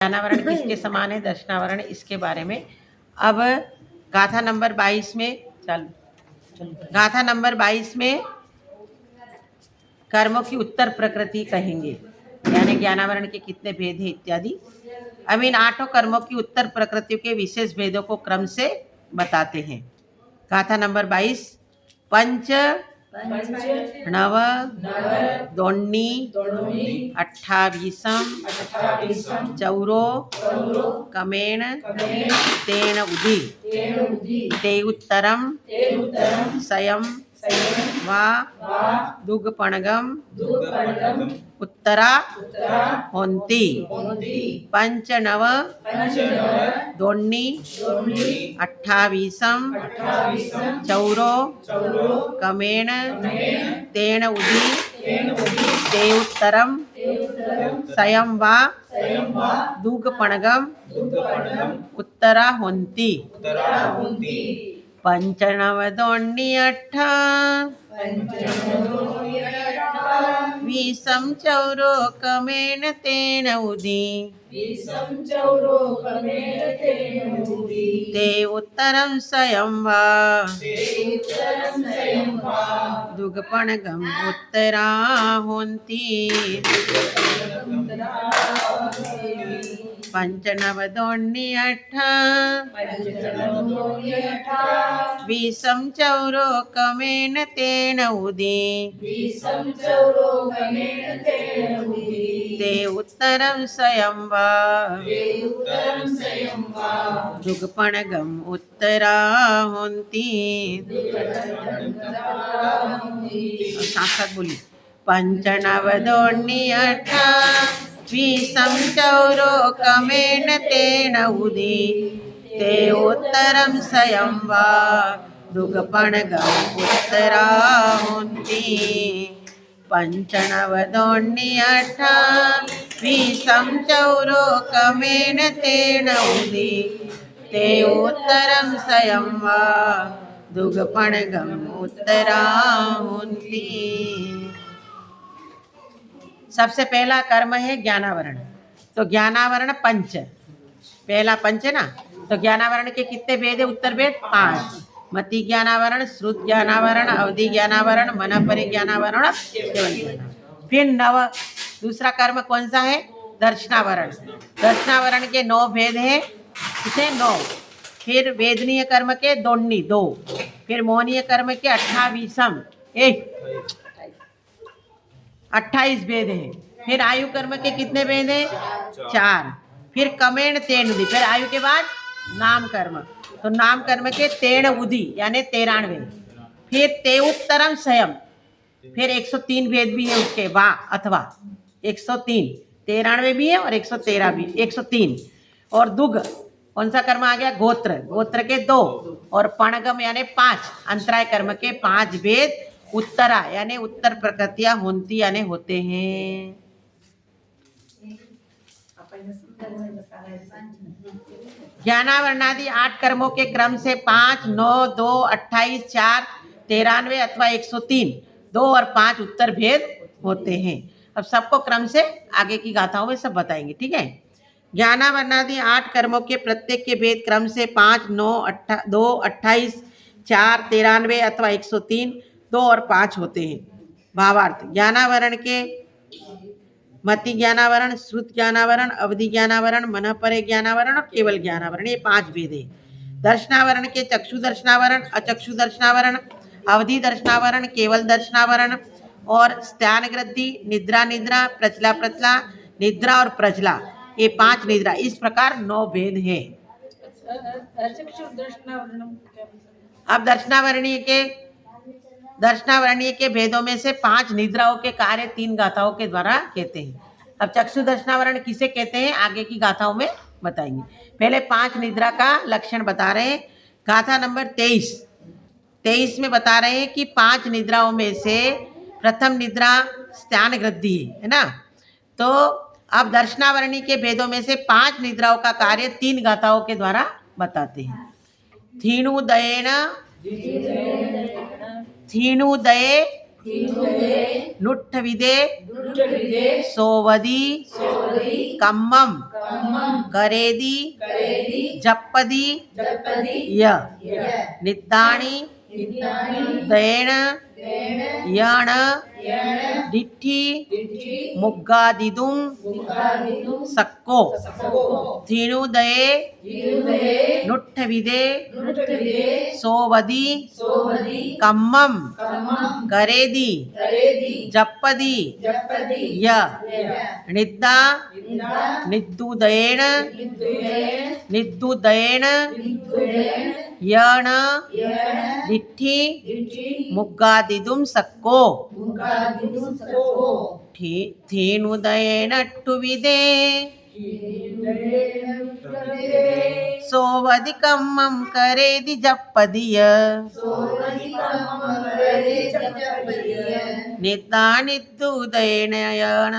ज्ञानावरण किसके समान है, दर्शनावरण, इसके बारे में। अब गाथा नंबर 22 में गाथा नंबर 22 में कर्मों की उत्तर प्रकृति कहेंगे, यानी ज्ञानावरण के कितने भेद हैं इत्यादि। अब इन 8 कर्मों की उत्तर प्रकृतियों के विशेष भेदों को क्रम से बताते हैं। गाथा नंबर 22। पंच नव दोन्नी अट्ठावीसम चौरो कमेण तेन उदी ते उत्तरम सयम वा दुगपणगम उत्तरा होन्ति। पंच नव दोन्नी अट्ठावीसम चौरो कमेण तेन उदी ते उत्तरम सयम वा दुगपणगम उत्तरा होन्ति। पंचनव दोन्नी अट्ठा वीसम चौरो कमेण तेन उदी ते उत्तरम सयम वा दुगपणगम उत्तरा होन्ति। पंचनव दोन्नी अट्ठा वीसम चौरो कमेण तेन उदी ते उत्तरम सयम वा दुगपणगम उत्तरा होन्ति। साथ साथ बोली। पंचनव दोन्नी अट्ठा वीसम चौरो कमेण तेन उदी ते उत्तरम सयम वा दुगपणगम उत्तरा होन्ति। पंचनव दोन्नी अट्ठा वीसम चौरो कमेण तेन उदी ते उत्तरम सयम वा दुगपणगम उत्तरा होन्ति। सबसे पहला कर्म है ज्ञानावरण। तो ज्ञानावरण पंच, पहला पंच है ना। तो ज्ञानावरण के कितने भेद है? उत्तर भेद 5। मति ज्ञानावरण, श्रुत ज्ञानावरण, अवधि ज्ञानावरण, मन परिज्ञानावरण, केवल ज्ञानावरण। फिर नव, दूसरा कर्म कौन सा है? दर्शनावरण। दर्शनावरण के 9 भेद है, कितने? 9। फिर वेदनीय कर्म के दोन्नी 2, फिर मोहनीय कर्म के 28 28 भेद है। फिर आयु कर्म के कितने भेद है? 4। फिर कमेण तेन उदी, फिर आयु के बाद नाम कर्म, तो नाम कर्म के तेण उदी यानी 93। फिर ते उत्तरम सयम, फिर 103 भेद भी है उसके, वा अथवा 103, 93 भी है और 113 भी, 103। और दुग कौन सा कर्म आ गया? गोत्र, गोत्र के 2, और पणगम यानी 5, अंतराय कर्म के 5 भेद उत्तरा यानी उत्तर प्रकृतियां होन्ति यानी होते हैं। ज्ञानावरणादि 8 कर्मों के क्रम से 5, 9, 2, 28, 4, 93 अथवा 103, 2 और 5 उत्तर भेद होते हैं। अब सबको क्रम से आगे की गाथाओं में सब बताएंगे, ठीक है। ज्ञानावरणादि 8 कर्मों के प्रत्येक के भेद क्रम से 5, 9, 2, 28, 4, 93 अथवा 103, 2 और 5 होते हैं। भावार्थ: ज्ञानावरण के मति ज्ञानावरण, श्रुत ज्ञानावरण, अवधि ज्ञानावरण, मन परे ज्ञानावरण और केवल ज्ञानावरण, ये 5 भेद है। दर्शनावरण के चक्षु दर्शनावरण, अचक्षु दर्शनावरण, अवधि दर्शनावरण, केवल दर्शनावरण और स्त्यान ग्रद्धि, निद्रा निद्रा, प्रचला प्रचला, निद्रा और प्रचला, ये 5 निद्रा, इस प्रकार 9 भेद है। अब दर्शनावरणीय के भेदों में से 5 निद्राओं के कार्य 3 गाथाओं के द्वारा कहते हैं। अब चक्षु दर्शनावरण किसे कहते हैं आगे की गाथाओं में बताएंगे। पहले 5 निद्रा का लक्षण बता रहे हैं। गाथा नंबर 23 में बता रहे हैं कि 5 निद्राओं में से प्रथम निद्रा स्त्यान ग्रद्धि है ना। तो अब दर्शनावरणी के भेदों में से 5 निद्राओं का कार्य 3 गाथाओं के द्वारा बताते हैं। थीणुदये नुट्ठ विदे सोवदी कम्मम करेदी जप्पदी य निद्दाणी दैण यण डिट्ठी मुग्गादिदुम सक्को धीनुदये नुट्ठ विदे सोवदी कम्मम करेदी जप्पदी य निद्दा निद्दुदयेण यण डिट्ठी मुग्गादिदुम सक्को थीनुदयेन टुविदे सोवदि कम्मं करेदि जप्पदिय निद्दानिद्दुदयेन यण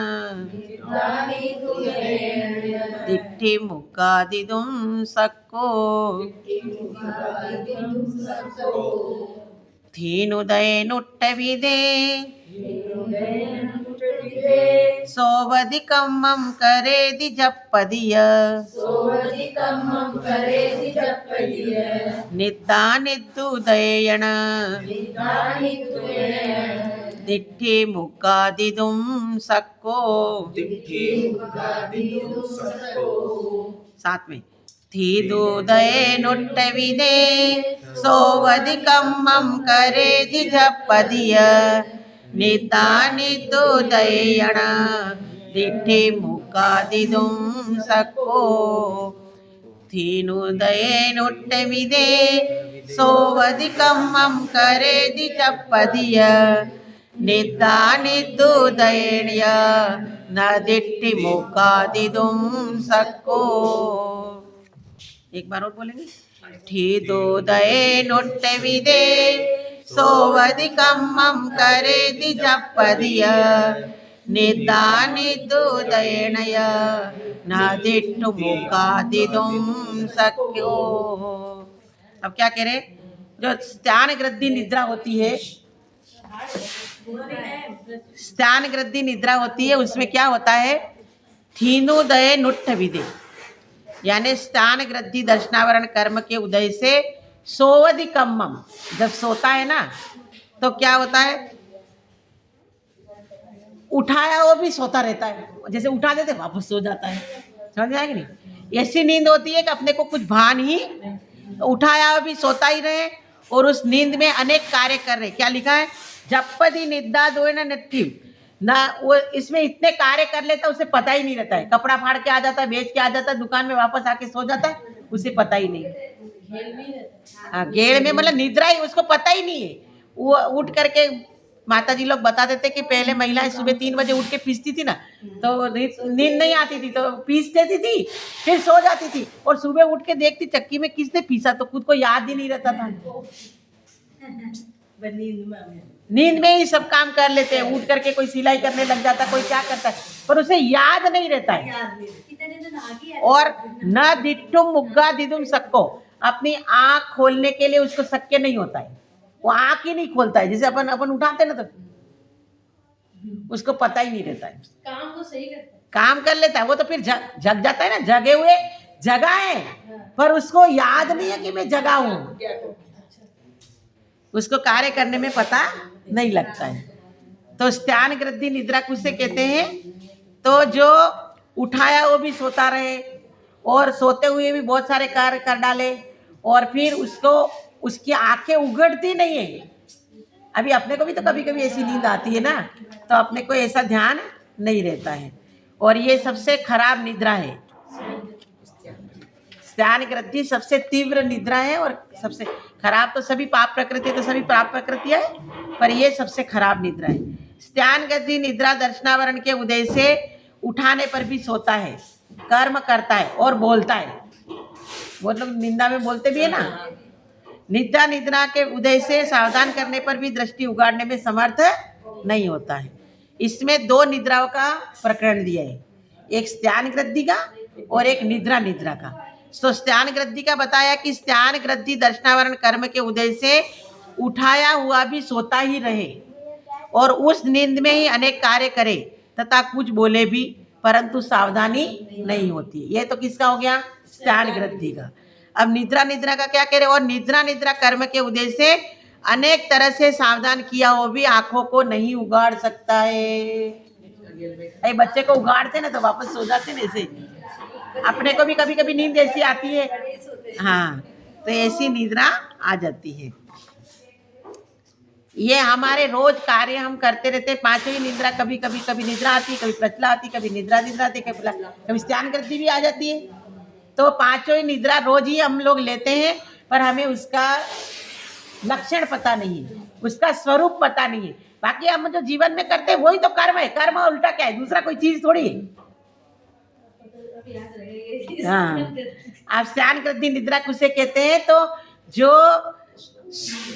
डिट्ठी मुग्गादिदुम सक्को थीनुदये नुट्टविदे सोवदि कम्मं करेदि जप्पदिय निद्दानिद्दुदयेन डिट्ठी मुग्गादिदुम सक्को साथ में थीदुदये नुट्टविदे सोवदि कम्मं करेदि जप्पदिय निद्दानिद्दुदयेन डिट्ठी मुग्गादिदुम सक्को थीनुदये नुट्टविदे सोवदि कम्मं करेदि जप्पदिय निद्दानिद्दुदयेन न डिट्ठी मुग्गादिदुम सक्को। एक बार और बोलेंगे। थीदुदये नुट्टविदे सोवदि कम्मं करेदि जप्पदिय निद्दानिद्दुदयेन न डिट्ठी मुग्गादिदुम सक्को। अब क्या कह रहे, जो स्त्यान ग्रद्दि निद्रा होती है, स्त्यान ग्रद्दि निद्रा होती है, उसमें क्या होता है, थीनुदये नुट्ठ विदे, यानी स्त्यान ग्रद्दि दर्शनावरण कर्म के उदय से सोवदि कम्मम, जब सोता है ना तो क्या होता है, उठाया वो भी सोता रहता है, जैसे उठा देते वापस सो जाता है, समझ में आएगी नहीं। ऐसी नींद होती है कि अपने को कुछ भान ही, उठाया वो भी सोता ही रहे और उस नींद में अनेक कार्य कर रहे। क्या लिखा है, जप्पदी निद्दा दोए नट्ठी ना, वो इसमें इतने कार्य कर लेता है उसे पता ही नहीं रहता है, कपड़ा फाड़ के आ जाता है, बेच के आ जाता है, दुकान में वापस आके सो जाता है, उसे पता ही नहीं। हाँ, घेड़ में मतलब निद्रा ही, उसको पता ही नहीं है। वो उठ करके माता जी लोग बता देते कि पहले महिलाएं सुबह 3 बजे उठ के पीसती थी ना, तो नींद नहीं आती थी तो पीस देती थी, फिर सो जाती थी और सुबह उठ के देखती चक्की में किसने पीसा, तो खुद को याद ही नहीं रहता था। नींद में ही सब काम कर लेते हैं, उठ करके कोई सिलाई करने लग जाता, कोई क्या करता है, पर उसे याद नहीं रहता है। और न डिट्ठुम मुग्गादिदुम सक्को, अपनी आंख खोलने के लिए उसको शक्य नहीं होता है, वो आंख ही नहीं खोलता है। जैसे अपन उठाते ना तो उसको पता ही नहीं रहता है, काम तो सही करता है, काम कर लेता है वो, तो फिर जग जाता है ना, जगे हुए जगा है पर उसको याद नहीं है कि मैं जगा हूं, उसको कार्य करने में पता नहीं लगता है। तो स्त्यान ग्रद्दि निद्रा किससे कहते हैं, तो जो उठाया वो भी सोता रहे और सोते हुए भी बहुत सारे कार्य कर डाले और फिर उसको, उसकी आंखें उघड़ती नहीं है। अभी अपने को भी तो कभी कभी ऐसी नींद आती है ना, तो अपने को ऐसा ध्यान नहीं रहता है, और ये सबसे खराब निद्रा है। स्त्यान ग्रद्दि सबसे तीव्र निद्रा है और सबसे खराब, तो सभी पाप प्रकृति, तो सभी पाप प्रकृति है, पर ये सबसे खराब निद्रा है। स्त्यान ग्रद्दि निद्रा दर्शनावरण के उदय से उठाने पर भी सोता है, कर्म करता है और बोलता है। वो लोग निंदा में बोलते भी है ना। निद्रा के उदय से सावधान करने पर भी दृष्टि उगाड़ने में समर्थ नहीं होता है। इसमें 2 निद्राओं का प्रकरण दिया है, एक स्त्यान ग्रद्दि का और एक निद्रा का। तो स्त्यान ग्रद्दि का बताया कि स्त्यान ग्रद्दि दर्शनावरण कर्म के उदय से उठाया हुआ भी सोता ही रहे, और उस नींद में ही अनेक कार्य करे तथा कुछ बोले भी, परंतु सावधानी नहीं होती। ये तो किसका हो गया? स्नान ग्रंथि का। अब निद्रा, निद्रा का क्या कह रहे? और निद्रा, निद्रा कर्म के उद्देश्य से अनेक तरह से सावधान किया हो भी आंखों को नहीं उगाड़ सकता है। अरे बच्चे को उगाड़ते ना तो वापस सो जाते ना, ऐसे अपने को भी कभी कभी नींद ऐसी आती है, हाँ, तो ऐसी निद्रा आ जाती है। ये हमारे रोज कार्य हम करते रहते, पांचों ही निद्रा, कभी कभी कभी निद्रा आती, कभी प्रचला आती, कभी निद्रा निद्रा आती, कभी स्नान ग्रंथि भी आ जाती है। तो पांचों ही निद्रा रोज ही हम लोग लेते हैं, पर हमें उसका लक्षण पता नहीं है, उसका स्वरूप पता नहीं है। बाकी हम जो जीवन में करते हैं वही तो कर्म है। कर्म उल्टा क्या है? दूसरा कोई चीज थोड़ी है। हाँ, आप स्नान ग्रंथि निद्रा किसे कहते हैं? तो जो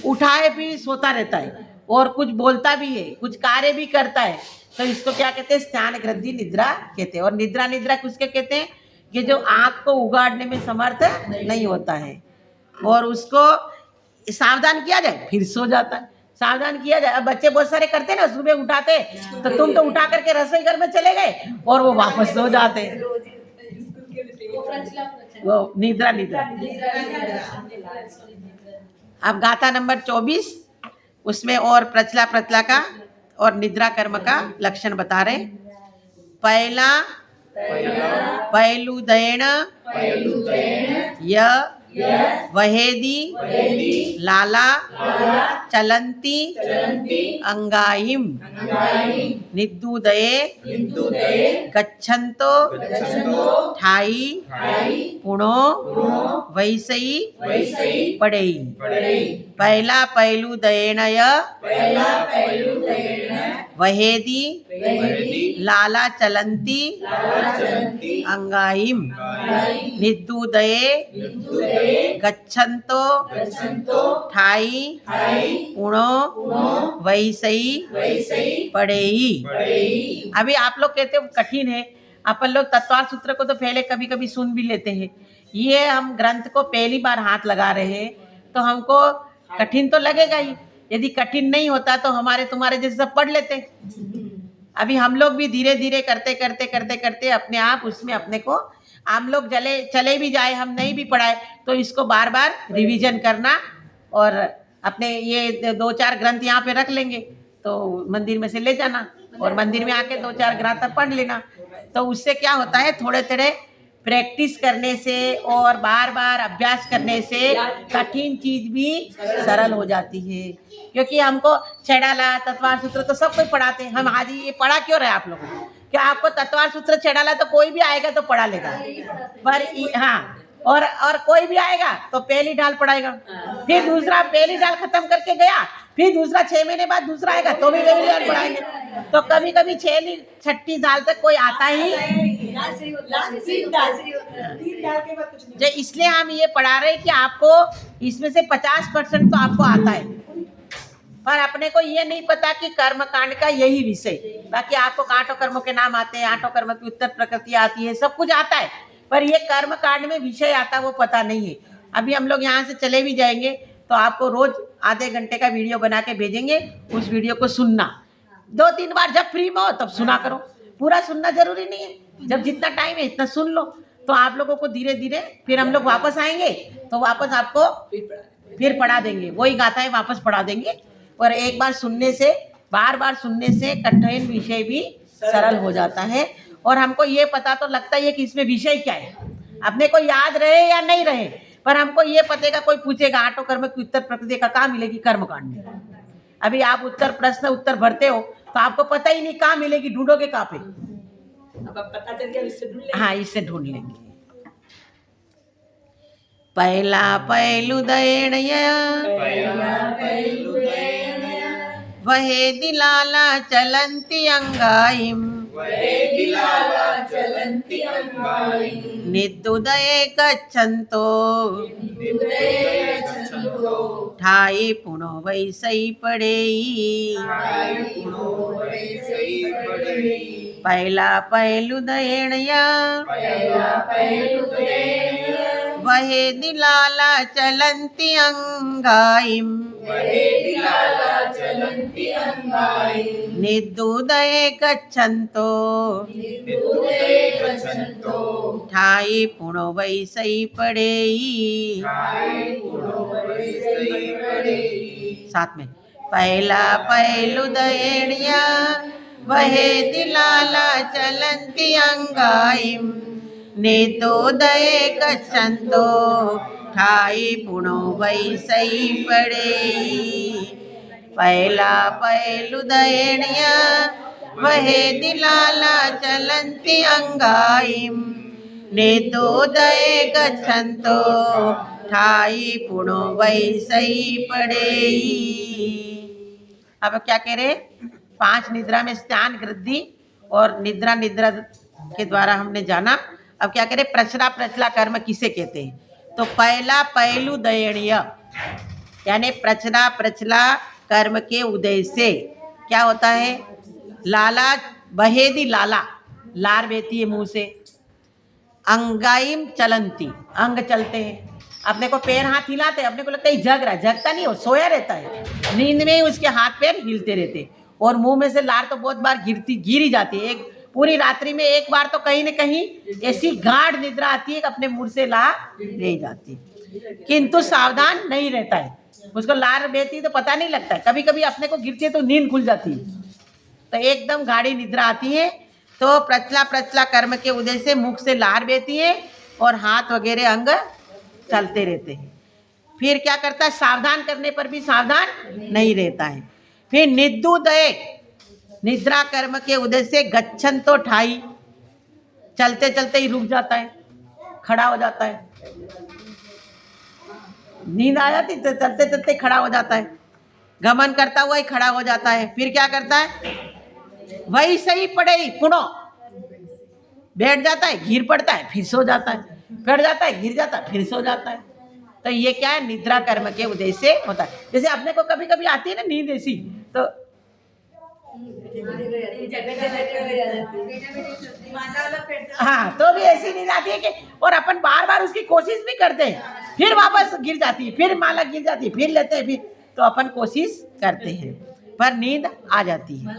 उठाए भी सोता रहता है और कुछ बोलता भी है, कुछ कार्य भी करता है, तो इसको क्या कहते हैं? स्नान ग्रंथि निद्रा कहते हैं। और निद्रा, निद्रा किसके कहते हैं? कि जो आंख को उगाड़ने में समर्थ नहीं होता है और उसको सावधान किया जाए फिर सो जाता है, सावधान किया जाए। अब बच्चे बहुत सारे करते हैं ना, सुबह उठाते, तो तुम तो उठा करके रसोई घर में चले गए और वो वापस सो जाते, वो निद्रा, निद्रा। अब गाथा नंबर 24 उसमें और प्रचला, प्रचला का और निद्रा कर्म का लक्षण बता रहे। पहला पहलुदैण य वहेदी लाला चलंती अंगाइम निद्दुदये गच्छन्तो ठाई पुणो वैसई पड़ेई। पहला पहलुदैणय वहेदी लाला चलंती अंगाइम निद्दुदये गच्छन्तो ठाई पुणो वैसई पड़ेई। अभी आप लोग कहते हो कठिन है, अपन लोग तत्वार सूत्र को तो पहले कभी कभी सुन भी लेते हैं, ये हम ग्रंथ को पहली बार हाथ लगा रहे हैं तो हमको कठिन तो लगेगा ही। यदि कठिन नहीं होता तो हमारे तुम्हारे जैसे सब पढ़ लेते। अभी हम लोग भी धीरे धीरे करते करते करते करते अपने आप उसमें अपने को, हम लोग चले भी जाए, हम नहीं भी पढ़ाए तो इसको बार बार रिवीजन करना और अपने ये 2-4 ग्रंथ यहाँ पे रख लेंगे तो मंदिर में से ले जाना और मंदिर में आके 2-4 ग्रंथ पढ़ लेना। तो उससे क्या होता है, थोड़े थोड़े प्रैक्टिस करने से और बार बार अभ्यास करने से कठिन चीज भी सरल हो जाती है। क्योंकि हमको छेड़ाला तत्वार सूत्र तो सब कोई पढ़ाते हैं, हम आज ये पढ़ा क्यों रहे आप लोगों को? क्या आपको तत्वार सूत्र छेड़ाला तो कोई भी आएगा तो पढ़ा लेगा, पर हाँ, और कोई भी आएगा तो पहली डाल पढ़ाएगा, फिर दूसरा पहली डाल खत्म करके गया, फिर दूसरा 6 महीने बाद दूसरा आएगा तो भी पहली डाल पढ़ाएंगे। तो कभी कभी 6ठी डाल तक कोई आता ही। जो इसलिए हम ये पढ़ा रहे कि आपको इसमें से 50% तो आपको आता है, पर अपने को ये नहीं पता कि कर्म कांड का यही विषय। बाकी आपको आठों कर्मों के नाम आते हैं, आठों कर्म की उत्तर प्रकृति आती है, सब कुछ आता है, पर ये कर्म कांड में विषय आता वो पता नहीं है। अभी हम लोग यहाँ से चले भी जाएंगे तो आपको रोज आधे घंटे का वीडियो बना के भेजेंगे, उस वीडियो को सुनना 2-3 बार, जब फ्री में हो तब सुना करो। पूरा सुनना जरूरी नहीं है, जब जितना टाइम है इतना सुन लो। तो आप लोगों को धीरे धीरे फिर हम लोग वापस आएंगे तो वापस आपको फिर पढ़ा देंगे, वही गाथाएं वापस पढ़ा देंगे। और एक बार सुनने से, बार बार सुनने से कठिन विषय भी सरल हो जाता है और हमको ये पता तो लगता है कि इसमें विषय क्या है। अपने को याद रहे या नहीं रहे, पर हमको ये पतेगा, कोई पूछेगा आठों कर्म की उत्तर प्रकृति का कहाँ मिलेगी? कर्म कांड में। अभी आप प्रश्न उत्तर भरते हो तो आपको पता ही नहीं कहाँ मिलेगी, ढूंढोगे कहाँ पे? अब पता चल गया, इससे ढूंढ लेंगे। हाँ, इससे ढूंढ लेंगे। पहला पहलुदैण वहे दिलाला चलंती अंगाइम निद्दुदये गच्छन्तो ठाई पुणो वैसई पड़ेई। पहला पहलुदैण वहेदिलाला चलन्ति अंगाईं निद्युदये गच्छन्तो ठाई पुणो वैसई पड़ेई। साथ में पहला पहलू दयणिया वहे दिलाला चलन्ति अंगाईं निद्युदये गच्छन्तो ठाई पुणो वैसई पड़ेई। पहला पहलू दयणिया वहे दिलाला चलन्ति अंगाईं निद्युदये गच्छन्तो ठाई पुणो वैसई पड़ेई। अब क्या कह रहे? 5 निद्रा में स्नान वृद्धि और निद्रा निद्रा के द्वारा हमने जाना। अब क्या करें? प्रचला प्रचला कर्म किसे कहते हैं? तो पहला पहलू दयणीय यानी प्रचला प्रचला कर्म के उदय से क्या होता है? लाला बहेदी लाला लार बहती है मुंह से। अंगाइम चलंती अंग चलते हैं। अपने को पैर हाथ हिलाते हैं, अपने को लगता है जग रहा है, जगता नहीं, हो सोया रहता है। नींद में ही उसके हाथ पैर हिलते रहते हैं और मुंह में से लार तो बहुत बार गिर ही जाती है। एक पूरी रात्रि में एक बार तो कहीं न कहीं ऐसी गाढ़ निद्रा आती है कि अपने मुंह से लार नहीं जाती, किंतु सावधान नहीं रहता है। उसको लार बहती तो पता नहीं लगता है, कभी कभी अपने को गिरती है तो नींद खुल जाती है, तो एकदम गाढ़ी निद्रा आती है। तो प्रचला प्रचला कर्म के उदय से मुख से लार बहती है और हाथ वगैरह अंग चलते रहते हैं। फिर क्या करता है? सावधान करने पर भी सावधान नहीं रहता है। फिर निद्युदये निद्रा कर्म के उदय से गच्छन तो ठाई चलते चलते ही रुक जाता है, खड़ा हो जाता है। नींद आ जाती तो चलते चलते खड़ा हो जाता है, गमन करता हुआ ही खड़ा हो जाता है। फिर क्या करता है? वही सही पड़े पुनो बैठ जाता है, गिर पड़ता है, फिर सो जाता है, बैठ जाता है, गिर जाता है, फिर सो जाता है। तो ये क्या है? निद्रा कर्म के उदय से होता है। जैसे अपने को कभी कभी आती है ना नींद ऐसी, तो हाँ तो भी ऐसी नींद आती है कि और अपन बार बार उसकी कोशिश भी करते हैं, फिर वापस गिर जाती है, फिर माला गिर जाती है, फिर लेते हैं, फिर तो अपन कोशिश करते हैं पर नींद आ जाती है।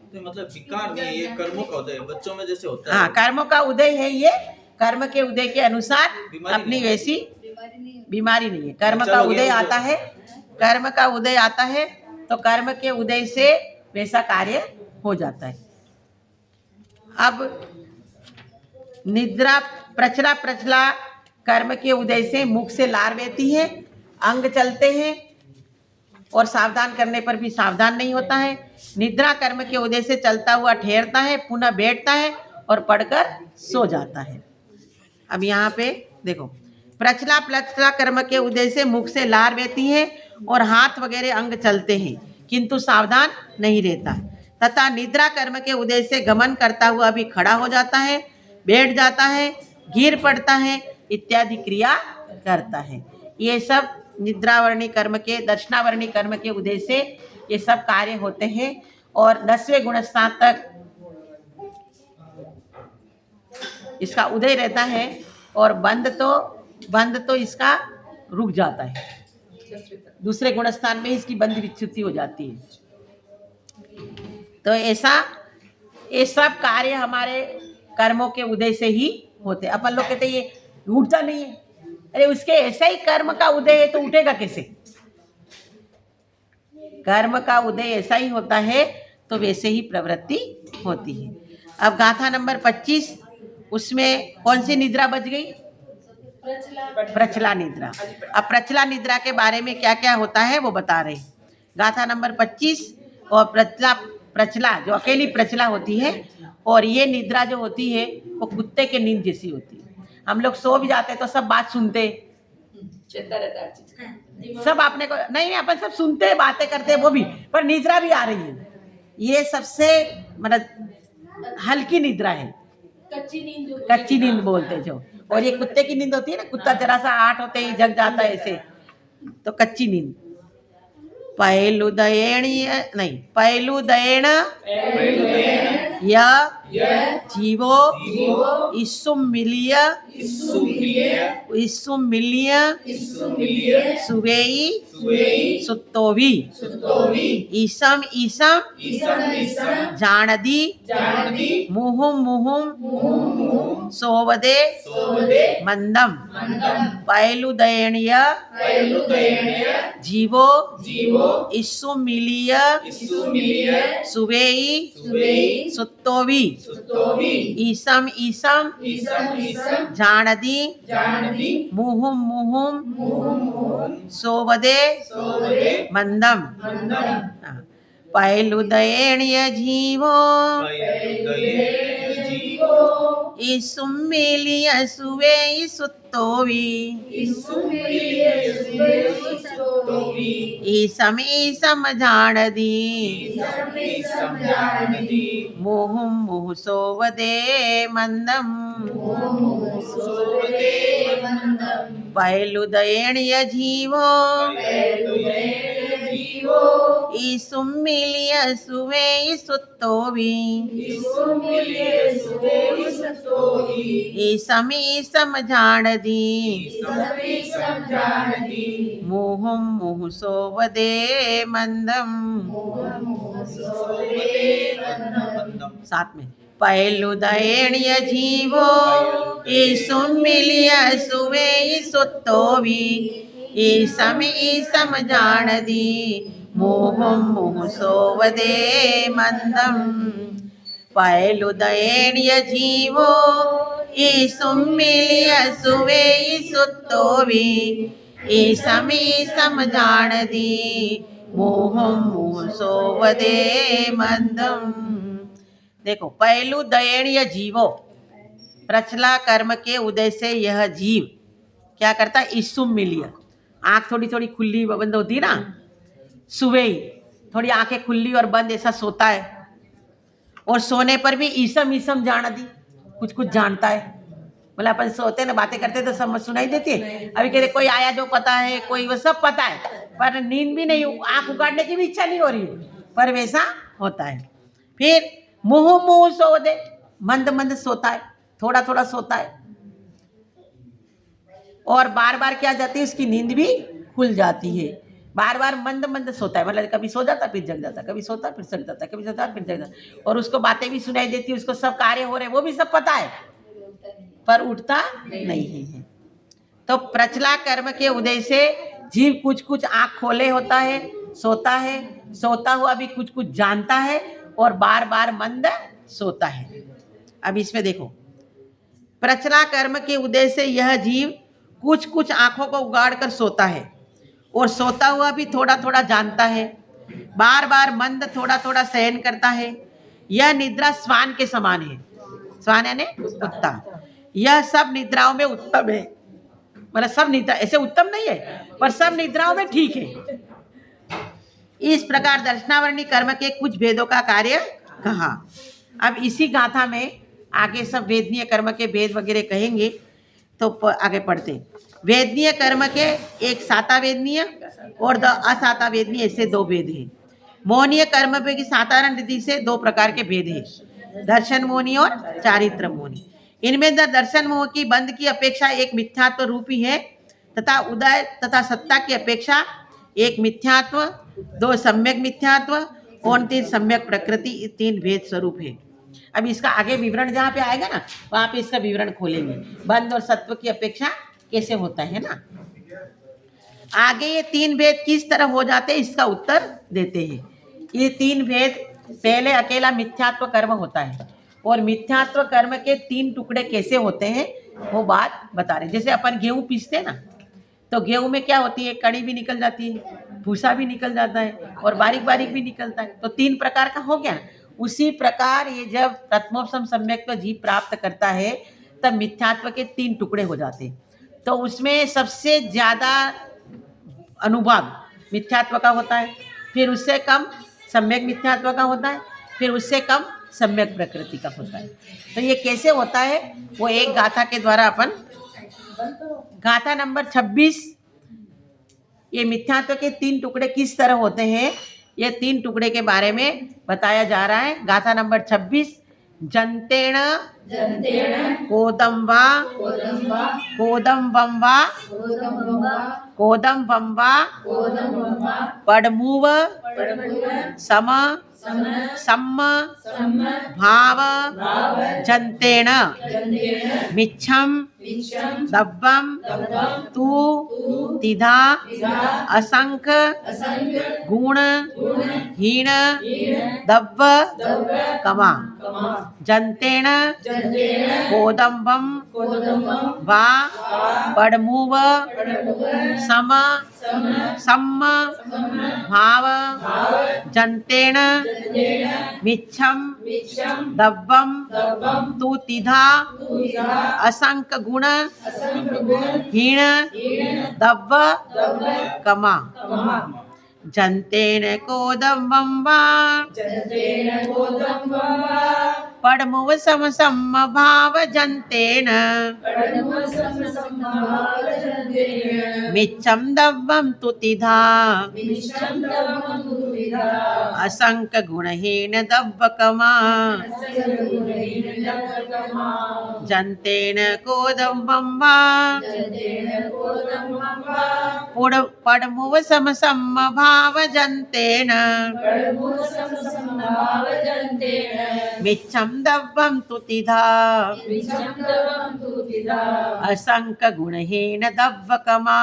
तो मतलब विकार नहीं, ये कर्मों का उदय बच्चों में जैसे होता है। हाँ कर्मों का उदय है, ये कर्म के उदय के अनुसार अपनी वैसी बीमारी नहीं है। कर्म का उदय आता है, कर्म का उदय आता है तो कर्म के उदय से वैसा कार्य हो जाता है। अब निद्रा प्रचला प्रचला कर्म के उदय से मुख से लार बहती है, अंग चलते हैं और सावधान करने पर भी सावधान नहीं होता है। निद्रा कर्म के उदय से चलता हुआ ठहरता है, पुनः बैठता है और पढ़कर सो जाता है। अब यहाँ पे देखो, प्रचला प्रचला कर्म के उदय से मुख से लार बहती है और हाथ वगैरह अंग चलते हैं किंतु सावधान नहीं रहता, तथा निद्रा कर्म के उदय से गमन करता हुआ भी खड़ा हो जाता है, बैठ जाता है, गिर पड़ता है इत्यादि क्रिया करता है। ये सब निद्रावर्णी कर्म के दर्शनावर्णी कर्म के उदय से ये सब कार्य होते हैं। और 10वें गुणस्थान तक इसका उदय रहता है और बंद तो इसका रुक जाता है, दूसरे गुणस्थान में इसकी बंद विच्युति हो जाती है। तो ऐसा ये सब कार्य हमारे कर्मों के उदय से ही होते। अपन लोग कहते ये उठता नहीं है, अरे उसके ऐसा ही कर्म का उदय है तो उठेगा कैसे? कर्म का उदय ऐसा ही होता है तो वैसे ही प्रवृत्ति होती है। अब गाथा नंबर 25, उसमें कौन सी निद्रा बच गई? प्रचला निद्रा। अब प्रचला निद्रा के बारे में क्या क्या होता है वो बता रहे। गाथा नंबर 25 और प्रचला जो अकेली प्रचला होती है, और ये निद्रा जो होती है वो कुत्ते के नींद जैसी होती है। हम लोग सो भी जाते तो सब बात सुनते, सब आपने को नहीं अपन सब सुनते बातें करते वो भी, पर निद्रा भी आ रही है। ये सबसे मतलब हल्की निद्रा है, कच्ची नींद बोलते जो। और ये कुत्ते की नींद होती है ना, कुत्ता जरा सा आठ होते ही जग जाता है ऐसे, तो कच्ची नींद। पहलू दयण या जीवो इसुमिलिय सुवेई सुत्तोवी ईसम ईसम जानदी मुहुम सोवदे मंदम पैलुदयणीय जीवो इसुमिलिय सुवेई सुत्तोवी ईसम ईसम जानदी मुहुम सोवदे मंदम पैलुदयणीय जीवो इसुमिलिय सुवेई सुत्तोवी ईसम ईसम जानदी मुहुम सोवदे मंदम पैलुदयणीय जीवो इसुमिलिय सुवेई सुत्तोवी ईसम ईसम जानदी मुहुम सोवदे मंदम साथ में पैलुदयणीय जीवो इसुमिलिय सुवेई सुत्तोवी ईसम ईसम जानदी मुहुम सोवदे मंदम पैलुदयणीय जीवो इसुमिलिय सुवेई सुत्तोवी ईसम ईसम जानदी मुहुम सोवदे मंदम। देखो, पैलुदयणीय जीवो, प्रचला कर्म के उदय से यह जीव क्या करता है? इसुमिलिय, आँख थोड़ी थोड़ी खुली बंद होती है ना, सुवेई थोड़ी आंखें खुली और बंद ऐसा सोता है, और सोने पर भी ईसम ईसम जानदी, कुछ कुछ जानता है। बोला अपन सोते ना, बातें करते तो समझ सुनाई देती है। अभी कहते कोई आया जो पता है, कोई वो सब पता है, पर नींद भी नहीं, आंख उगाड़ने की भी इच्छा नहीं हो रही, पर वैसा होता है। फिर मुंह सो दे, मंद मंद सोता है, थोड़ा थोड़ा सोता है, और बार बार क्या जाती है, उसकी नींद भी खुल जाती है। बार बार मंद मंद सोता है, मतलब कभी सो जाता फिर जग जाता, कभी सोता फिर जग जाता, कभी सोता फिर जग जाता, और उसको बातें भी सुनाई देती है, उसको सब कार्य हो रहे वो भी सब पता है, पर उठता नहीं है। तो प्रचला कर्म के उदय से जीव कुछ कुछ आँख खोले होता है, सोता है, सोता हुआ भी कुछ कुछ जानता है, और बार बार मंद सोता है। अब इसमें देखो, प्रचला कर्म के उदय से यह जीव कुछ कुछ आंखों को उगाड़ कर सोता है, और सोता हुआ भी थोड़ा थोड़ा जानता है, बार बार मंद थोड़ा थोड़ा सहन करता है। यह निद्रा स्वान के समान है। स्वान यानी कुत्ता। यह सब निद्राओं में उत्तम है, मतलब सब निद्रा ऐसे उत्तम नहीं है, पर सब निद्राओं में ठीक है। इस प्रकार दर्शनावरणी कर्म के कुछ भेदों का कार्य कहा। अब इसी गाथा में आगे सब वेदनीय कर्म के भेद वगैरह कहेंगे, तो आगे पढ़ते। वेदनीय कर्म के एक साता वेदनीय और असाता वेदनीय, ऐसे दो भेद हैं। मोहनीय कर्म पे की साधारण रीति से दो प्रकार के भेद हैं, दर्शन मोहनी और चारित्र मोहनी। इनमें दर्शन मोह की बंध की अपेक्षा एक मिथ्यात्व रूपी है, तथा उदय तथा सत्ता की अपेक्षा एक मिथ्यात्व, दो सम्यक मिथ्यात्व और तीन सम्यक प्रकृति, तीन भेद स्वरूप है। अब इसका आगे विवरण जहाँ पे आएगा ना, वहाँ पे इसका विवरण खोलेंगे, बंध और सत्व की अपेक्षा कैसे होता है ना। आगे ये तीन भेद किस तरह हो जाते हैं, इसका उत्तर देते हैं। ये तीन भेद, पहले अकेला मिथ्यात्व कर्म होता है, और मिथ्यात्व कर्म के तीन टुकड़े कैसे होते हैं वो बात बता रहे। जैसे अपन गेहूं पीसते हैं ना, तो गेहूं में क्या होती है, कड़ी भी निकल जाती है, भूसा भी निकल जाता है, और बारीक बारीक भी निकलता है, तो तीन प्रकार का हो गया। उसी प्रकार ये जब प्रथमोपम सम्यक्त्व जीव प्राप्त करता है, तब मिथ्यात्व के तीन टुकड़े हो जाते हैं। तो उसमें सबसे ज़्यादा अनुभाग मिथ्यात्व का होता है, फिर उससे कम सम्यक मिथ्यात्व का होता है, फिर उससे कम सम्यक प्रकृति का होता है। तो ये कैसे होता है वो एक गाथा के द्वारा अपन, गाथा नंबर 26, ये मिथ्यात्व के तीन टुकड़े किस तरह होते हैं, ये तीन टुकड़े के बारे में बताया जा रहा है। गाथा नंबर 26, जन्तेण कोदम्बा कोदम्बं वा पडमुव सम सम्म भाव जन्तेण मिच्छं दब्बं तु तिधा असंख गुण हीन दब्ब कमा जन्तेण कोदम्बं वा पडमुव सम सम्म भाव जन्तेण मिच्छं दब्बं तु तिधा असंख गुण हीन दब्ब कमा जन्तेन कोदम्बं वा पडमुव सम भाव जन्तेन मिच्छं दब्बं तु तिधा असंख गुणहीन दब्ब कमा जन्तेन कोदम्बं वा पडमुव सम भाव जन्तेन मिच्छं दब्बं तु तिधा असंख गुणहीन दब्ब कमा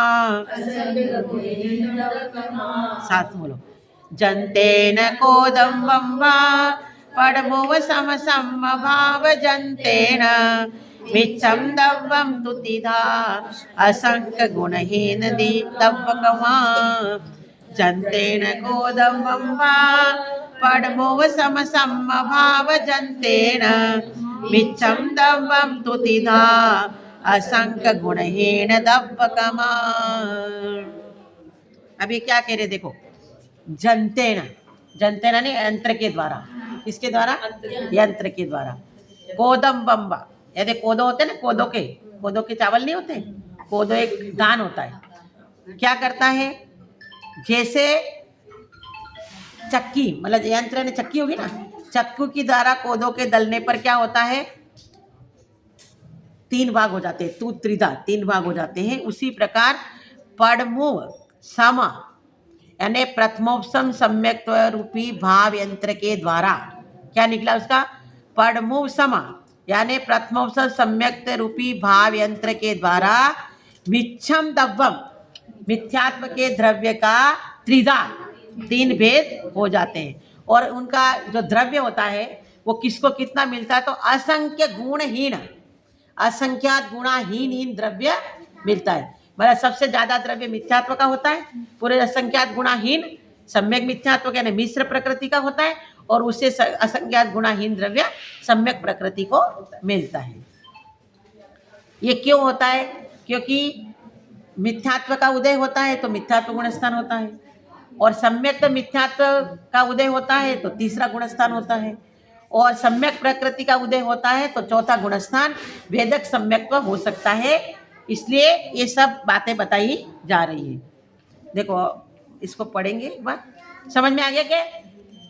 साथ बोलो जन्तेन कोदम्बं वा पडमुव सम भाव जन्तेन मिच्छं दब्बं तु तिधा असंख गुणहीन दब्ब कमा जन्तेन कोदम्बं वा पडमुव सम भाव जन्तेन मिच्छं दब्बं तु तिधा असंख गुणहीन दब्ब कमा। अभी क्या कह रहे देखो, जन्तेन जन्तेन ने यंत्र के द्वारा, किसके द्वारा? यंत्र के द्वारा। कोदम्बं वा, यदि कोदो होते ना, कोदो के चावल नहीं होते, कोदो एक धान होता है, क्या करता है जैसे चक्की, मतलब यंत्र ने चक्की होगी ना, चक्कू की द्वारा कोदो के दलने पर क्या होता है, 3 भाग हो जाते हैं, तू त्रिधा 3 भाग हो जाते हैं। उसी प्रकार पडमुव सम यानी प्रथमोपसम सम्यक्त्व रूपी भाव यंत्र के द्वारा क्या निकला उसका, पडमुव सम यानी प्रथमोपसम सम्यक्त रूपी भाव यंत्र के द्वारा मिच्छम दब्बम मिथ्यात्व के द्रव्य का त्रिधा 3 भेद हो जाते हैं। और उनका जो द्रव्य होता है वो किसको कितना मिलता है, तो असंख्य गुणहीन, असंख्यात गुणाहीन द्रव्य मिलता है। मतलब सबसे ज्यादा द्रव्य मिथ्यात्व का होता है, पूरे असंख्यात गुणाहीन सम्यक मिथ्यात्व के यानी मिश्र प्रकृति का होता है, और उससे असंख्यात गुणाहीन द्रव्य सम्यक प्रकृति को मिलता है। ये क्यों होता है, क्योंकि मिथ्यात्व का उदय होता है तो मिथ्यात्व गुणस्थान होता है, और सम्यक मिथ्यात्व का उदय होता है तो तीसरा गुणस्थान होता है, और सम्यक प्रकृति का उदय होता है तो चौथा गुणस्थान वेदक सम्यक्त्व हो सकता है। इसलिए ये सब बातें बताई जा रही है। देखो इसको पढ़ेंगे एक बार, समझ में आ गया क्या?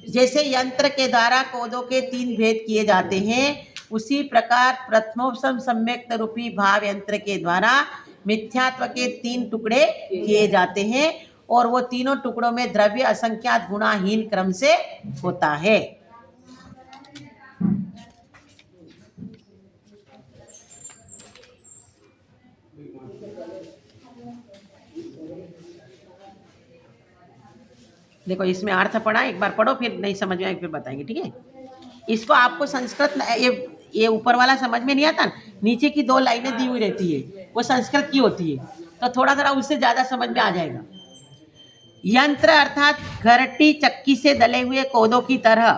जैसे यंत्र के द्वारा कोदों के 3 भेद किए जाते हैं, उसी प्रकार प्रथमोपसम सम्यक्त रूपी भाव यंत्र के द्वारा मिथ्यात्व के 3 टुकड़े किए जाते हैं, और वो तीनों टुकड़ों में द्रव्य असंख्यात गुणाहीन क्रम से होता है। देखो इसमें अर्थ पढ़ा, एक बार पढ़ो, फिर नहीं समझ में आए फिर बताएंगे, ठीक है? इसको आपको संस्कृत ये ऊपर वाला समझ में नहीं आता, नीचे की 2 लाइनें दी हुई रहती है वो संस्कृत की होती है, तो थोड़ा थोड़ा उससे ज़्यादा समझ में आ जाएगा। यंत्र अर्थात घरटी चक्की से दले हुए कोदों की तरह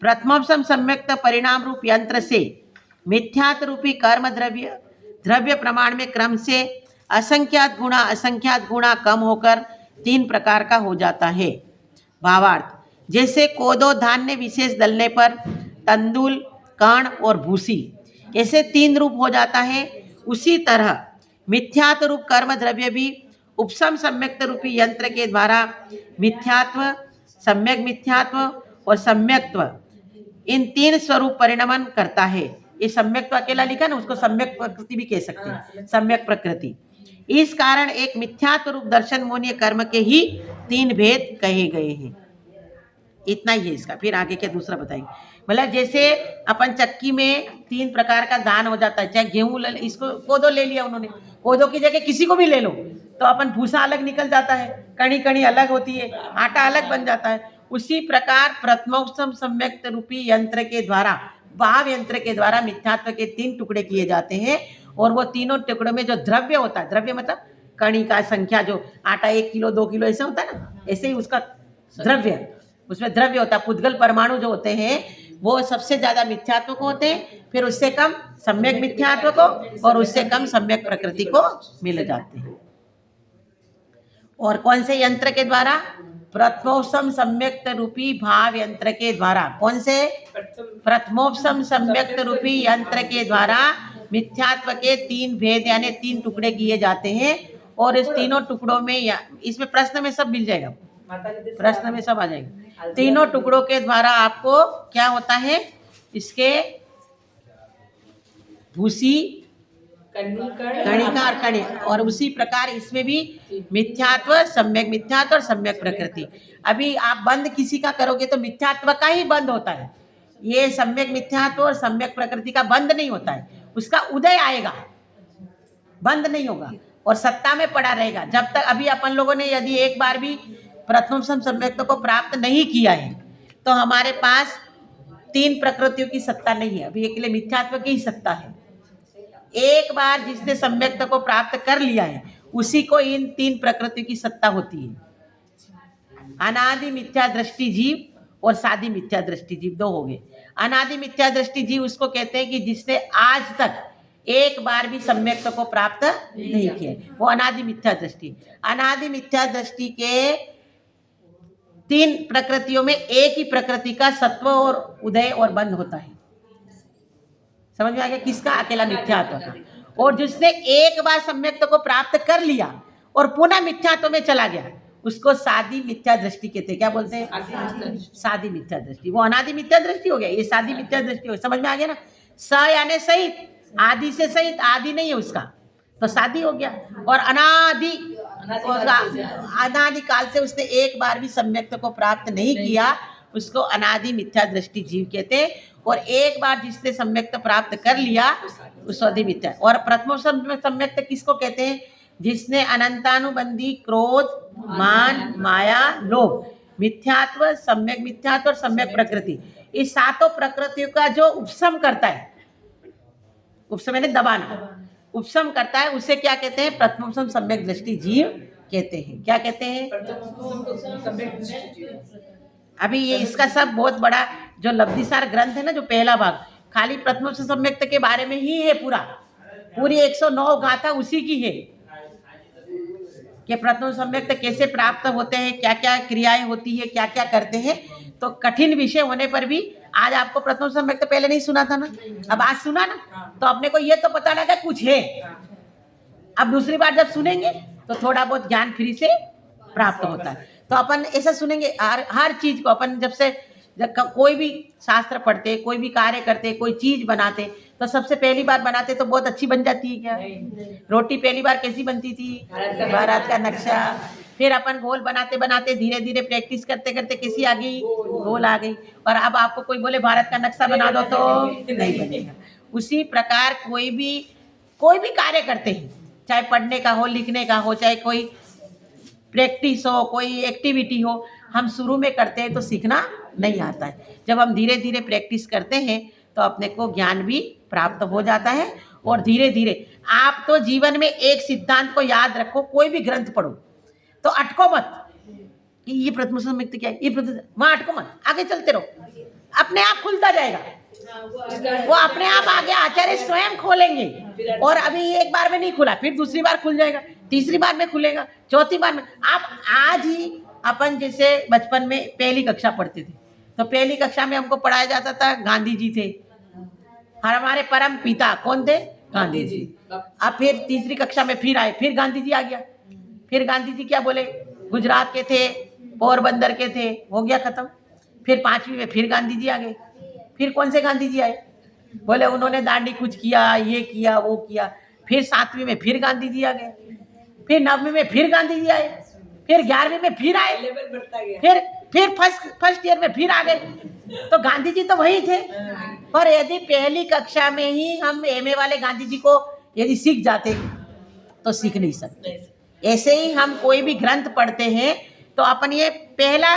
प्रथमोपसम सम्यक्त परिणाम रूप यंत्र से मिथ्यात्व रूपी कर्म द्रव्य प्रमाण में क्रम से असंख्यात गुणा कम होकर 3 प्रकार का हो जाता है। भावार्थ, जैसे कोदो धान्य विशेष दलने पर तंदुल, कण और भूसी ऐसे 3 रूप हो जाता है, उसी तरह मिथ्यात्व रूप कर्म द्रव्य भी उपसम सम्यक्त रूपी यंत्र के द्वारा मिथ्यात्व, सम्यक मिथ्यात्व और सम्यक्त्व इन 3 स्वरूप परिणमन करता है। ये सम्यक तो अकेला लिखा ना, उसको सम्यक प्रकृति भी कह सकते हैं, सम्यक प्रकृति। इस कारण एक मिथ्यात्व रूप दर्शन मोनीय कर्म के ही 3 भेद कहे गए हैं। इतना ही है इसका, फिर आगे क्या दूसरा बताएंगे। मतलब जैसे अपन चक्की में 3 प्रकार का दान हो जाता है, चाहे गेहूं ले, इसको कोदो ले लिया उन्होंने, कोदो की जगह किसी को भी ले लो तो अपन भूसा अलग निकल जाता है, कणी कणी अलग होती है, आटा अलग बन जाता है। उसी प्रकार प्रथमोपम सम्यक्त रूपी यंत्र के द्वारा, भाव यंत्र के द्वारा मिथ्यात्व के 3 टुकड़े किए जाते हैं। और वो तीनों टुकड़ों में जो द्रव्य होता है, द्रव्य मतलब कणी का संख्या, जो आटा 1 किलो 2 किलो ऐसा होता है ना, ऐसे ही उसका द्रव्य, उसमें द्रव्य होता है। पुद्गल परमाणु जो होते हैं वो सबसे ज्यादा मिथ्यात्व को होते हैं, फिर उससे कम सम्यक मिथ्यात्व को, और उससे कम सम्यक प्रकृति को मिल जाते हैं। और कौन से यंत्र के द्वारा? प्रथमोपम सम्यक्त रूपी भाव यंत्र के द्वारा। कौन से? प्रथमोपम सम्यक्त रूपी यंत्र के द्वारा मिथ्यात्व के 3 भेद यानी 3 टुकड़े किए जाते हैं। और इस तीनों टुकड़ों में, इसमें प्रश्न में सब मिल जाएगा, प्रश्न में सब आ जाएगा। तीनों टुकड़ों के द्वारा आपको क्या होता है, इसके भूसी, कणिका और कणी, और उसी प्रकार इसमें भी मिथ्यात्व, सम्यक मिथ्यात्व और सम्यक प्रकृति। अभी आप बंद किसी का करोगे तो मिथ्यात्व का ही बंद होता है, ये सम्यक मिथ्यात्व और सम्यक प्रकृति का बंद नहीं होता है, उसका उदय आएगा, बंद नहीं होगा और सत्ता में पड़ा रहेगा जब तक। अभी अपन लोगों ने यदि एक बार भी प्रथम सम्यक्त को प्राप्त नहीं किया है तो हमारे पास 3 प्रकृतियों की सत्ता नहीं है, अभी अकेले मिथ्यात्व की ही सत्ता है। एक बार जिसने सम्यक्त को प्राप्त कर लिया है उसी को इन 3 प्रकृतियों की सत्ता होती है। अनादि मिथ्या दृष्टि जीव और सादी मिथ्या दृष्टि जीव, 2 हो गए। अनादि मिथ्या दृष्टि जीव उसको कहते हैं कि जिसने आज तक एक बार भी सम्यक्त को प्राप्त नहीं किया, वो अनादि मिथ्या दृष्टि। अनादि मिथ्या दृष्टि के 3 प्रकृतियों में एक ही प्रकृति का सत्व और उदय और बंद होता है। समझ में आ गया? किसका? अकेला मिथ्यात्व का। और जिसने एक बार सम्यक्त को प्राप्त कर लिया और पुनः मिथ्यात्व में चला गया उसको सादी मिथ्या दृष्टि कहते हैं। क्या बोलते हैं? सादी मिथ्या दृष्टि। वो अनादि मिथ्या दृष्टि हो गया, ये सादी मिथ्या दृष्टि हो गया। समझ में आ गया ना? स यानी सहित, आदि से सहित, आदि नहीं है उसका तो सादी हो गया। और अनादि, अनादि काल से उसने एक बार भी सम्यक्त को प्राप्त नहीं किया उसको अनादि मिथ्या दृष्टि जीव कहते हैं। और एक बार जिसने सम्यक्त प्राप्त कर लिया उसको आदि मिथ्या। और प्रथम सम्यक्त किसको कहते हैं? जिसने अनंतानुबंधी क्रोध, मान, माया, लोभ, मिथ्यात्व, सम्यक मिथ्यात्व और सम्यक प्रकृति, इस 7 प्रकृतियों का जो उपशम करता है, उपशम यानी दबाना, उपशम करता है, उसे क्या कहते हैं? प्रथमोपम सम्यक दृष्टि जीव कहते हैं। क्या कहते हैं? अभी ये इसका सब बहुत बड़ा जो लब्धिसार ग्रंथ है ना, जो पहला भाग, खाली प्रथमोपम सम्यक्त के बारे में ही है, पूरी 109 गाथा उसी की है कि प्रथम सम्यक्त कैसे प्राप्त होते हैं, क्या क्या क्रियाएं होती है, क्या क्या करते हैं। तो कठिन विषय होने पर भी आज आपको प्रथम सम्यक्त पहले नहीं सुना था ना, अब आज सुना ना, तो अपने को ये तो पता लगा कुछ है। अब दूसरी बार जब सुनेंगे तो थोड़ा बहुत ज्ञान फ्री से प्राप्त होता है। तो अपन ऐसा सुनेंगे हर चीज को। अपन जब कोई भी शास्त्र पढ़ते, कोई भी कार्य करते, कोई चीज बनाते तो सबसे पहली बार बनाते तो बहुत अच्छी बन जाती है क्या? रोटी पहली बार कैसी बनती थी? भारत का नक्शा। फिर अपन गोल बनाते बनाते धीरे धीरे प्रैक्टिस करते करते कैसी आ गई? गोल आ गई। और अब आपको कोई बोले भारत का नक्शा बना दो तो नहीं बनेगा। उसी प्रकार कोई भी कार्य करते हैं, चाहे पढ़ने का हो, लिखने का हो, चाहे कोई प्रैक्टिस हो, कोई एक्टिविटी हो, हम शुरू में करते हैं तो सीखना नहीं आता है। जब हम धीरे धीरे प्रैक्टिस करते हैं तो अपने को ज्ञान भी प्राप्त हो जाता है। और धीरे धीरे आप तो जीवन में एक सिद्धांत को याद रखो, कोई भी ग्रंथ पढ़ो तो अटको मत कि ये प्रथम सम्यक्त क्या है, ये वहाँ अटको मत, आगे चलते रहो, अपने आप खुलता जाएगा। वो अपने आप आगे आचार्य स्वयं खोलेंगे। और अभी एक बार में नहीं खुला, फिर दूसरी बार खुल जाएगा, तीसरी बार में खुलेगा, चौथी बार में। आप आज ही अपन जैसे बचपन में पहली कक्षा पढ़ते थे तो पहली कक्षा में हमको पढ़ाया जाता था गांधी जी थे, और हमारे परम पिता कौन थे? गांधी जी। अब फिर तीसरी कक्षा में फिर आए, फिर गांधी जी आ गया। फिर गांधी जी क्या बोले? गुजरात के थे, पोरबंदर के थे, हो गया खत्म। फिर 5वीं में फिर गांधी जी आ गए, फिर कौन से गांधी जी आए? बोले उन्होंने दांडी कूच किया, ये किया, वो किया। फिर 7वीं में फिर गांधी जी आ गए, फिर 9वीं में फिर गांधी जी आए, फिर 11वीं में फिर आए, फिर फर्स्ट ईयर में फिर आ गए। तो गांधी जी तो वही थे। पर यदि पहली कक्षा में ही हम एमए वाले गांधी जी को यदि सीख जाते तो सीख नहीं सकते। ऐसे ही हम कोई भी ग्रंथ पढ़ते हैं तो अपन ये पहला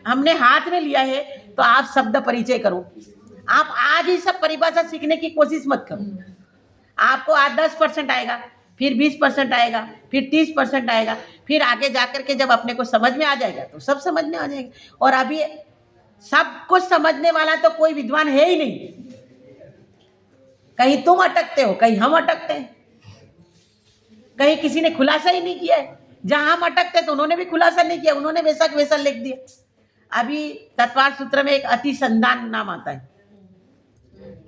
हमने हाथ में लिया है तो आप शब्द परिचय करो। आप आज ही सब परिभाषा सीखने की कोशिश मत करो। आपको आज 10% आएगा, फिर 20% आएगा, फिर 30% आएगा, फिर आगे जाकर के जब अपने को समझ में आ जाएगा तो सब समझ में आ जाएगा। और अभी सब कुछ समझने वाला तो कोई विद्वान है ही नहीं। कहीं तुम अटकते हो, कहीं हम अटकते हैं, कहीं किसी ने खुलासा ही नहीं किया है। जहां हम अटकते तो उन्होंने भी खुलासा नहीं किया, उन्होंने वैसा वैसा लिख दिया। अभी तत्वार्थ सूत्र में एक अतिसंधान नाम आता है,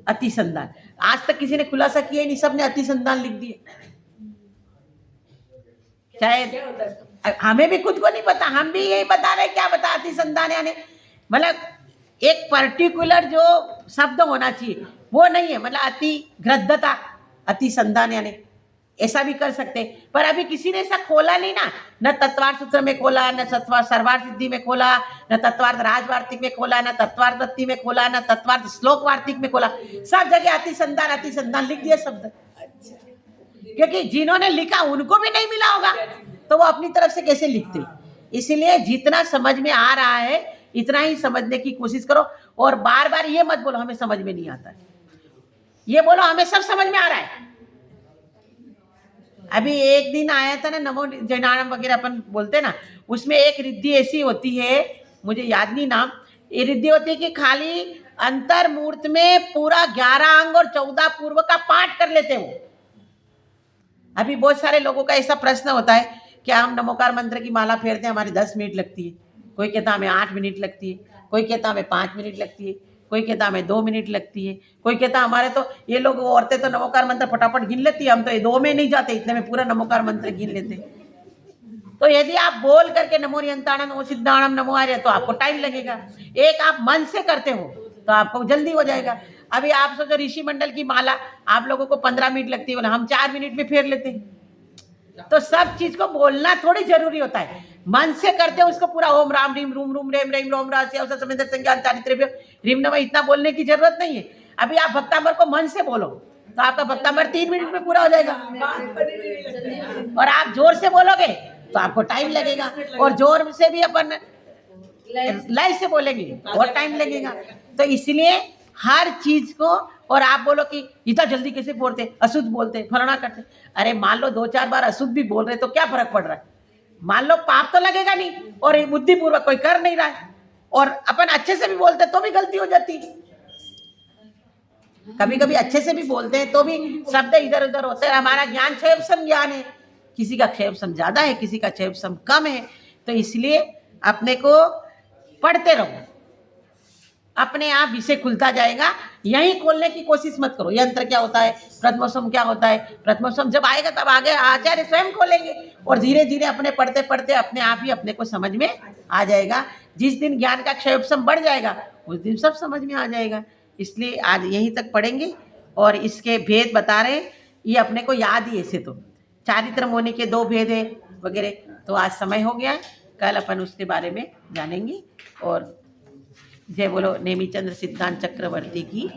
अतिसंधान। आज तक किसी ने खुलासा किया ही नहीं, सबने अतिसंधान लिख दिया। शायद हमें भी खुद को नहीं पता, हम भी यही बता रहे क्या बता अतिसंधान यानी मतलब एक पर्टिकुलर जो शब्द होना चाहिए वो नहीं है। मतलब अति ग्रद्धता, अतिसंधान यानी ऐसा भी कर सकते। पर अभी किसी ने ऐसा खोला नहीं ना, न तत्वार्थ सूत्र में खोला, न सर्वार्थ सिद्धि में खोला, न तत्वार्थ राजवार्तिक में खोला, न तत्वार्थ दत्ति में खोला, न तत्वार्थ श्लोक वार्तिक में खोला। सब जगह अतिसंधान लिख दिया शब्द। क्योंकि जिन्होंने लिखा उनको भी नहीं मिला होगा तो वो अपनी तरफ से कैसे लिखते। इसलिए जितना समझ में आ रहा है इतना ही समझने की कोशिश करो। और बार बार ये मत बोलो हमें समझ में नहीं आता है, ये बोलो हमें सब समझ में आ रहा है। अभी एक दिन आया था ना नमो जैनाराम वगैरह अपन बोलते ना, उसमें एक रिद्धि ऐसी होती है, मुझे याद नहीं नाम, ये रिद्धि होती है कि खाली अंतर मूर्त में पूरा 11 अंग और 14 पूर्व का पाठ कर लेते हो। अभी बहुत सारे लोगों का ऐसा प्रश्न होता है क्या हम नमोकार मंत्र की माला फेरते हैं हमारी 10 मिनट लगती है, कोई कहता हमें 8 मिनट लगती है, कोई कहता हमें 5 मिनट लगती है, कोई कहता हमें 2 मिनट लगती है, कोई कहता हमारे तो ये लोग औरतें तो नमोकार मंत्र फटाफट गिन लेती है, हम तो ये 2 में नहीं जाते, इतने में पूरा नमोकार मंत्र गिन लेते। तो यदि आप बोल करके नमो रियंताणम नमो सिद्धाणम नमो आर्य तो आपको टाइम लगेगा। एक आप मन से करते हो तो आपको जल्दी हो जाएगा। अभी आप सोचो ऋषि मंडल की माला आप लोगों को 15 मिनट लगती है, बोला हम 4 मिनट में फेर लेते हैं। तो सब चीज को बोलना थोड़ी जरूरी होता है, मन से करते हो उसको पूरा ओम राम रीम रूम रूम रेम रेम रोम राशि अवसर समेंद्र संज्ञान चारित्र्य रीम नमः इतना बोलने की जरूरत नहीं है। अभी आप भक्तांबर को मन से बोलो तो आपका भक्तांबर 3 मिनट में पूरा हो जाएगा। और आप जोर से बोलोगे तो आपको टाइम लगेगा, और जोर से भी अपन लय से बोलेंगे और टाइम लगेगा। तो इसलिए हर चीज को, और आप बोलो कि इतना जल्दी कैसे बोलते, अशुद्ध बोलते, फलाना करते। अरे मान लो 2-4 बार अशुद्ध भी बोल रहे तो क्या फर्क पड़ रहा है, मान लो पाप तो लगेगा नहीं, और बुद्धिपूर्वक कोई कर नहीं रहा है, और अपन अच्छे से भी बोलते तो भी गलती हो जाती। कभी कभी अच्छे से भी बोलते हैं तो भी शब्द इधर उधर होते हैं। हमारा ज्ञान क्षेपसम ज्ञान है, किसी का क्षेपसम ज्यादा है, किसी का क्षेपसम कम है। तो इसलिए अपने को पढ़ते रहो, अपने आप विषय खुलता जाएगा। यहीं खोलने की कोशिश मत करो, यंत्र क्या होता है, प्रथमोत्सव क्या होता है। प्रथमोत्सव जब आएगा तब आगे आचार्य स्वयं खोलेंगे, और धीरे धीरे अपने पढ़ते पढ़ते अपने आप ही अपने को समझ में आ जाएगा। जिस दिन ज्ञान का क्षयोपसम बढ़ जाएगा उस दिन सब समझ में आ जाएगा। इसलिए आज यहीं तक पढ़ेंगे और इसके भेद बता रहे हैं। ये अपने को याद ही, ऐसे तो चारित्र मोनि के 2 भेद है वगैरह। तो आज समय हो गया है, कल अपन उसके बारे में जानेंगे। और जय बोलो नेमिचंद्र सिद्धांत चक्रवर्ती की।